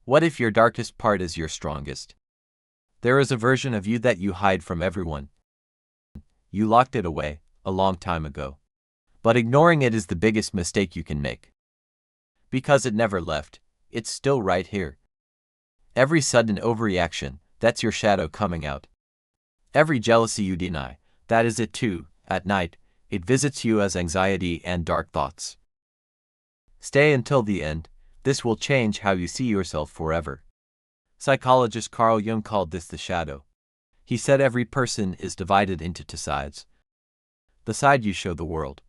What if your darkest part is your strongest? There is a version of you that you hide from everyone. You locked it away a long time ago. But ignoring it is the biggest mistake you can make. Because it never left, it's still right here. Every sudden overreaction, that's your shadow coming out. Every jealousy you deny, that is it too. At night, it visits you as anxiety and dark thoughts. Stay until the end. This will change how you see yourself forever. Psychologist Carl Jung called this the shadow. He said every person is divided into two sides. The side you show the world,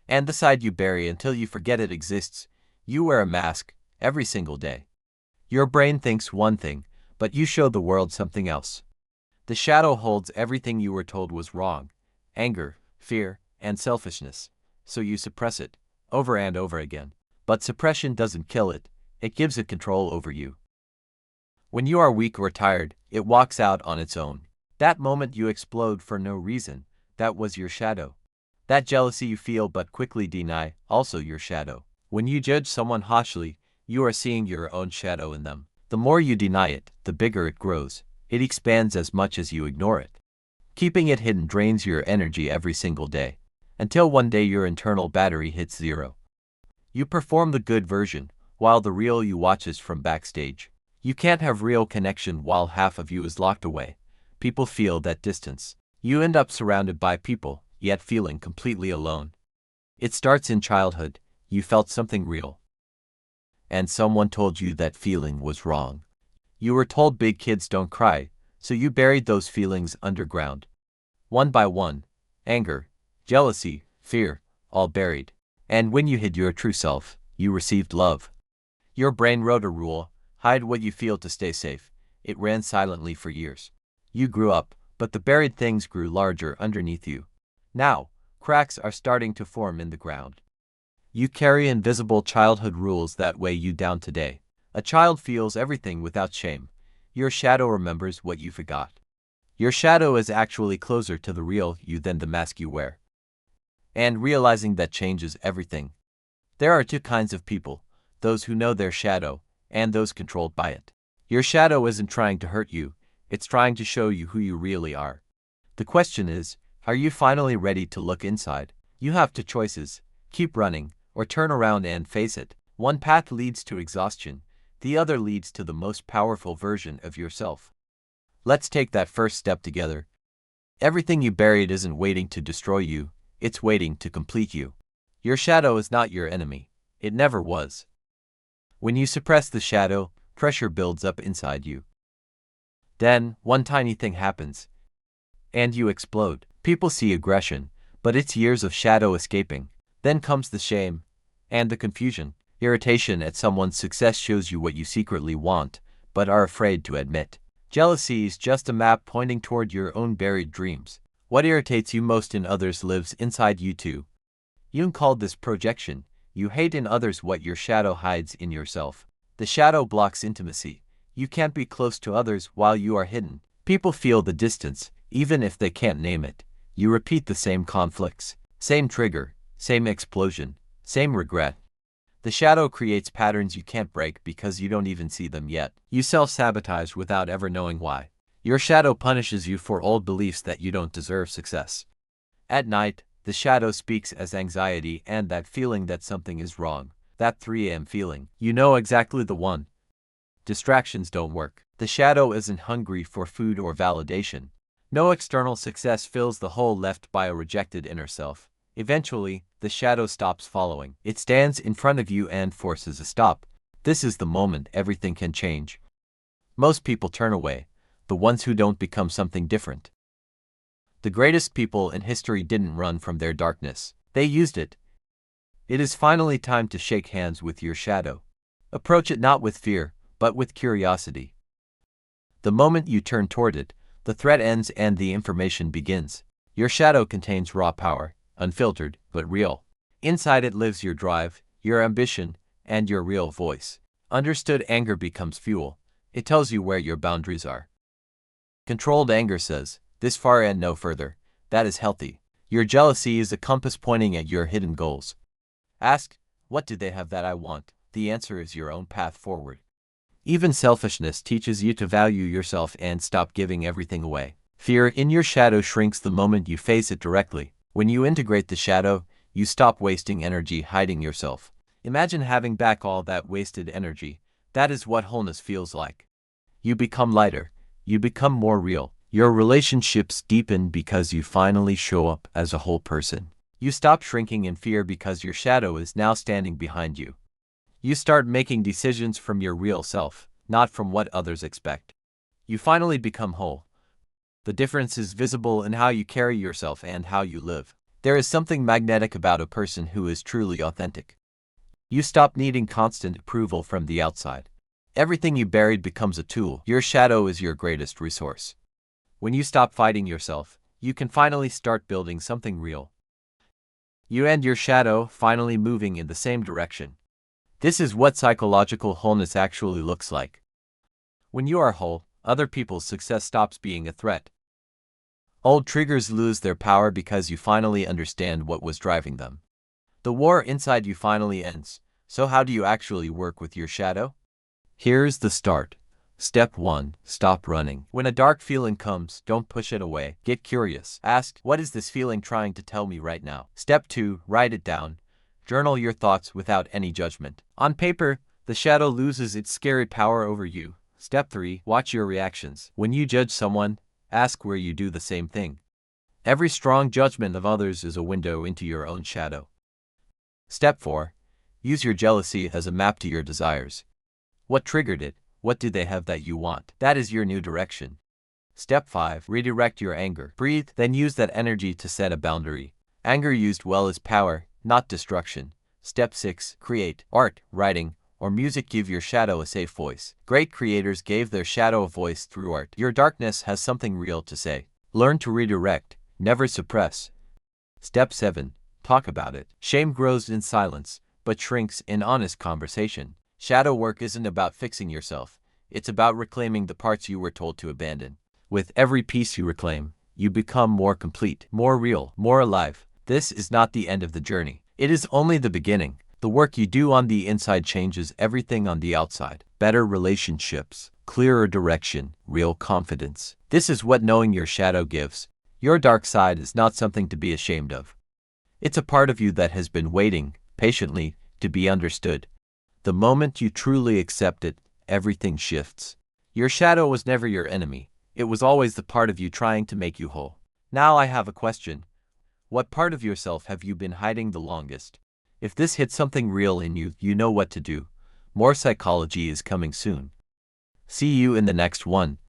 and the side you bury until you forget it exists. You wear a mask every single day. Your brain thinks one thing, but you show the world something else. The shadow holds everything you were told was wrong: anger, fear, and selfishness. So you suppress it, over and over again. But suppression doesn't kill it, it gives it control over you. When you are weak or tired, it walks out on its own. That moment you explode for no reason, that was your shadow. That jealousy you feel but quickly deny, also your shadow. When you judge someone harshly, you are seeing your own shadow in them. The more you deny it, the bigger it grows. It expands as much as you ignore it. Keeping it hidden drains your energy every single day, until one day your internal battery hits zero. You perform the good version, while the real you watches from backstage. You can't have real connection while half of you is locked away. People feel that distance. You end up surrounded by people, yet feeling completely alone. It starts in childhood. You felt something real, and someone told you that feeling was wrong. You were told big kids don't cry, so you buried those feelings underground. One by one, anger, jealousy, fear, all buried. And when you hid your true self, you received love. Your brain wrote a rule: hide what you feel to stay safe. It ran silently for years. You grew up, but the buried things grew larger underneath you. Now, cracks are starting to form in the ground. You carry invisible childhood rules that weigh you down today. A child feels everything without shame. Your shadow remembers what you forgot. Your shadow is actually closer to the real you than the mask you wear. And realizing that changes everything. There are two kinds of people: those who know their shadow, and those controlled by it. Your shadow isn't trying to hurt you, it's trying to show you who you really are. The question is, are you finally ready to look inside? You have two choices: keep running, or turn around and face it. One path leads to exhaustion, the other leads to the most powerful version of yourself. Let's take that first step together. Everything you buried isn't waiting to destroy you, it's waiting to complete you. Your shadow is not your enemy. It never was. When you suppress the shadow, pressure builds up inside you. Then, one tiny thing happens, and you explode. People see aggression, but it's years of shadow escaping. Then comes the shame, and the confusion. Irritation at someone's success shows you what you secretly want, but are afraid to admit. Jealousy is just a map pointing toward your own buried dreams. What irritates you most in others lives inside you too. Jung called this projection. You hate in others what your shadow hides in yourself. The shadow blocks intimacy. You can't be close to others while you are hidden. People feel the distance, even if they can't name it. You repeat the same conflicts, same trigger, same explosion, same regret. The shadow creates patterns you can't break because you don't even see them yet. You self-sabotage without ever knowing why. Your shadow punishes you for old beliefs that you don't deserve success. At night, the shadow speaks as anxiety and that feeling that something is wrong. That 3 a.m. feeling. You know exactly the one. Distractions don't work. The shadow isn't hungry for food or validation. No external success fills the hole left by a rejected inner self. Eventually, the shadow stops following. It stands in front of you and forces a stop. This is the moment everything can change. Most people turn away. The ones who don't become something different. The greatest people in history didn't run from their darkness. They used it. It is finally time to shake hands with your shadow. Approach it not with fear, but with curiosity. The moment you turn toward it, the threat ends and the information begins. Your shadow contains raw power, unfiltered, but real. Inside it lives your drive, your ambition, and your real voice. Understood anger becomes fuel. It tells you where your boundaries are. Controlled anger says, this far and no further. That is healthy. Your jealousy is a compass pointing at your hidden goals. Ask, what do they have that I want? The answer is your own path forward. Even selfishness teaches you to value yourself and stop giving everything away. Fear in your shadow shrinks the moment you face it directly. When you integrate the shadow, you stop wasting energy hiding yourself. Imagine having back all that wasted energy. That is what wholeness feels like. You become lighter. You become more real. Your relationships deepen because you finally show up as a whole person. You stop shrinking in fear because your shadow is now standing behind you. You start making decisions from your real self, not from what others expect. You finally become whole. The difference is visible in how you carry yourself and how you live. There is something magnetic about a person who is truly authentic. You stop needing constant approval from the outside. Everything you buried becomes a tool. Your shadow is your greatest resource. When you stop fighting yourself, you can finally start building something real. You and your shadow finally moving in the same direction. This is what psychological wholeness actually looks like. When you are whole, other people's success stops being a threat. Old triggers lose their power because you finally understand what was driving them. The war inside you finally ends. So how do you actually work with your shadow? Here's the start. Step 1. Stop running. When a dark feeling comes, don't push it away. Get curious. Ask, what is this feeling trying to tell me right now? Step 2. Write it down. Journal your thoughts without any judgment. On paper, the shadow loses its scary power over you. Step 3. Watch your reactions. When you judge someone, ask where you do the same thing. Every strong judgment of others is a window into your own shadow. Step 4. Use your jealousy as a map to your desires. What triggered it? What do they have that you want? That is your new direction. Step 5. Redirect your anger. Breathe, then use that energy to set a boundary. Anger used well is power, not destruction. Step 6. Create. Art, writing, or music give your shadow a safe voice. Great creators gave their shadow a voice through art. Your darkness has something real to say. Learn to redirect, never suppress. Step 7. Talk about it. Shame grows in silence, but shrinks in honest conversation. Shadow work isn't about fixing yourself. It's about reclaiming the parts you were told to abandon. With every piece you reclaim, you become more complete, more real, more alive. This is not the end of the journey. It is only the beginning. The work you do on the inside changes everything on the outside. Better relationships, clearer direction, real confidence. This is what knowing your shadow gives. Your dark side is not something to be ashamed of. It's a part of you that has been waiting, patiently, to be understood. The moment you truly accept it, everything shifts. Your shadow was never your enemy. It was always the part of you trying to make you whole. Now I have a question. What part of yourself have you been hiding the longest? If this hits something real in you, you know what to do. More psychology is coming soon. See you in the next one.